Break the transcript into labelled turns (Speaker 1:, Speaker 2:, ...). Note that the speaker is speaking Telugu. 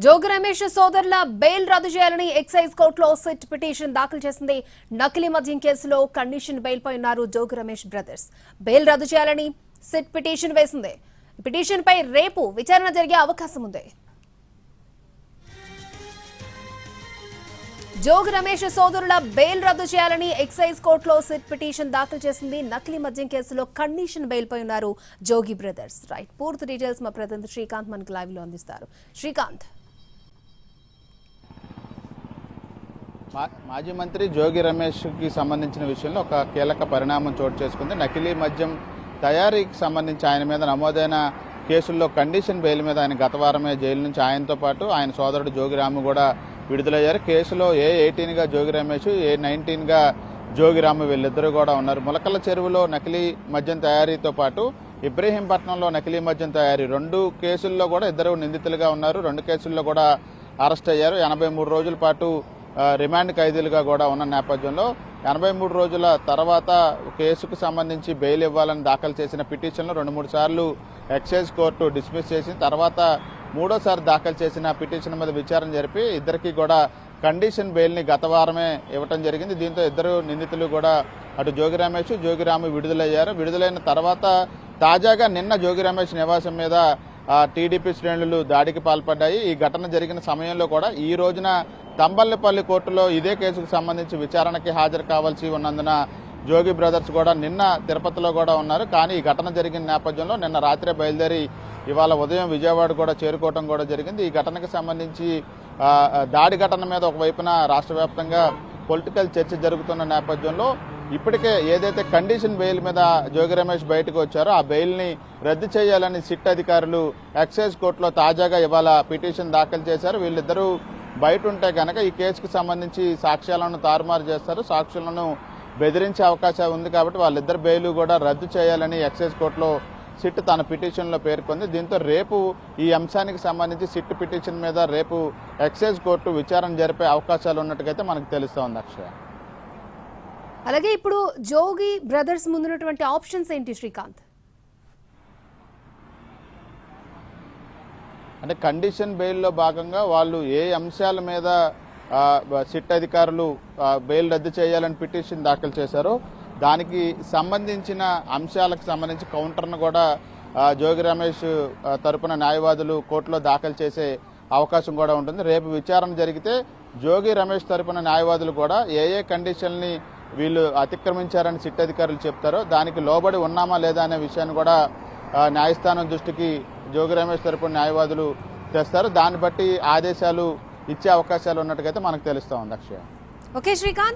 Speaker 1: జోగి రమేష్ సోదరుల బెయిల్ రద్దు చేయాలని ఎక్సైజ్ కోర్టులో సిట్ పిటిషన్ దాఖలు చేసింది. నకిలీ మద్యం కేసులో కండిషన్ బెయిల్ పై ఉన్నారు జోగి రమేష్ బ్రదర్స్. బెయిల్ రద్దు చేయాలని సిట్ పిటిషన్ వేసింది. పిటిషన్ పై రేపు విచారణ జరిగే అవకాశం ఉంది. జోగి రమేష్ సోదరుల బెయిల్ రద్దు చేయాలని ఎక్సైజ్ కోర్టులో సిట్ పిటిషన్ దాఖలు చేసింది. నకిలీ మద్యం కేసులో కండిషన్ బెయిల్ పై ఉన్నారు జోగి బ్రదర్స్. రైట్, పూర్తి డీటెయిల్స్ మా ప్రతినిధి శ్రీకాంత్ మనకు లైవ్ లో అందిస్తారు. శ్రీకాంత్,
Speaker 2: మాజీ మంత్రి జోగి రమేష్కి సంబంధించిన విషయంలో ఒక కీలక పరిణామం చోటు చేసుకుంది. నకిలీ మద్యం తయారీకి సంబంధించి ఆయన మీద నమోదైన కేసుల్లో కండిషన్ బెయిల్ మీద ఆయన గత వారమే జైలు నుంచి ఆయనతో పాటు ఆయన సోదరుడు జోగిరాము కూడా విడుదలయ్యారు. కేసులో A18గా జోగి రమేష్, A19గా జోగిరాము వీళ్ళిద్దరూ కూడా ఉన్నారు. ములకల చెరువులో నకిలీ మద్యం తయారీతో పాటు ఇబ్రహీంపట్నంలో నకిలీ మద్యం తయారీ రెండు కేసుల్లో కూడా ఇద్దరు నిందితులుగా ఉన్నారు. రెండు కేసుల్లో కూడా అరెస్ట్ అయ్యారు. 83 రోజుల పాటు రిమాండ్ ఖైదీలుగా కూడా ఉన్న నేపథ్యంలో 83 రోజుల తర్వాత కేసుకు సంబంధించి బెయిల్ ఇవ్వాలని దాఖలు చేసిన పిటిషన్లు 2-3 సార్లు ఎక్సైజ్ కోర్టు డిస్మిస్ చేసి తర్వాత మూడోసారి దాఖలు చేసిన పిటిషన్ మీద విచారణ జరిపి ఇద్దరికి కూడా కండిషన్ బెయిల్ని గత వారమే ఇవ్వటం జరిగింది. దీంతో ఇద్దరు నిందితులు కూడా అటు జోగి రమేష్, జోగిరాము విడుదలయ్యారు. విడుదలైన తర్వాత తాజాగా నిన్న జోగి రమేష్ నివాసం మీద టీడీపీ శ్రేణులు దాడికి పాల్పడ్డాయి. ఈ ఘటన జరిగిన సమయంలో కూడా ఈ రోజున తంబళ్లపల్లి కోర్టులో ఇదే కేసుకు సంబంధించి విచారణకి హాజరు కావాల్సి ఉన్నందున జోగి బ్రదర్స్ కూడా నిన్న తిరుపతిలో కూడా ఉన్నారు. కానీ ఈ ఘటన జరిగిన నేపథ్యంలో నిన్న రాత్రే బయలుదేరి ఇవాళ ఉదయం విజయవాడ కూడా చేరుకోవడం కూడా జరిగింది. ఈ ఘటనకు సంబంధించి దాడి ఘటన మీద ఒకవైపున రాష్ట్ర వ్యాప్తంగా పొలిటికల్ చర్చ జరుగుతున్న నేపథ్యంలో ఇప్పటికే ఏదైతే కండిషన్ బెయిల్ మీద జోగి రమేష్ బయటకు వచ్చారో ఆ బెయిల్ని రద్దు చేయాలని సిట్ అధికారులు ఎక్సైజ్ కోర్టులో తాజాగా ఇవాళ పిటిషన్ దాఖలు చేశారు. వీళ్ళిద్దరూ బయట ఉంటే కనుక ఈ కేసుకు సంబంధించి సాక్ష్యాలను తారుమారు చేస్తారు, సాక్షులను బెదిరించే అవకాశం ఉంది. కాబట్టి వాళ్ళిద్దరు బెయిల్ కూడా రద్దు చేయాలని ఎక్సైజ్ కోర్టులో సిట్ తన పిటిషన్లో పేర్కొంది. దీంతో రేపు ఈ అంశానికి సంబంధించి సిట్ పిటిషన్ మీద రేపు ఎక్సైజ్ కోర్టు విచారణ జరిపే అవకాశాలు ఉన్నట్టుగైతే మనకు తెలుస్తోంది. అక్షయ,
Speaker 1: అలాగే ఇప్పుడు జోగి బ్రదర్స్ ముందున్నటువంటి ఆప్షన్స్ ఏంటి శ్రీకాంత్?
Speaker 2: అంటే కండిషన్ బెయిల్లో భాగంగా వాళ్ళు ఏ అంశాల మీద సిట్ అధికారులు బెయిల్ రద్దు చేయాలని పిటిషన్ దాఖలు చేశారో దానికి సంబంధించిన అంశాలకు సంబంధించి కౌంటర్ను కూడా జోగి రమేష్ తరపున న్యాయవాదులు కోర్టులో దాఖలు చేసే అవకాశం కూడా ఉంటుంది. రేపు విచారణ జరిగితే జోగి రమేష్ తరపున న్యాయవాదులు కూడా ఏ కండిషన్ని వీళ్ళు అతిక్రమించారని సిట్ అధికారులు చెప్తారో దానికి లోబడి ఉన్నామా లేదా అనే విషయాన్ని కూడా న్యాయస్థానం దృష్టికి జోగి రమేష్ తరపున న్యాయవాదులు తెస్తారు. దాన్ని బట్టి ఆదేశాలు ఇచ్చే అవకాశాలు ఉన్నట్టుగైతే మనకు తెలుస్తూ ఉంది. అక్షయ.
Speaker 1: ఓకే శ్రీకాంత్.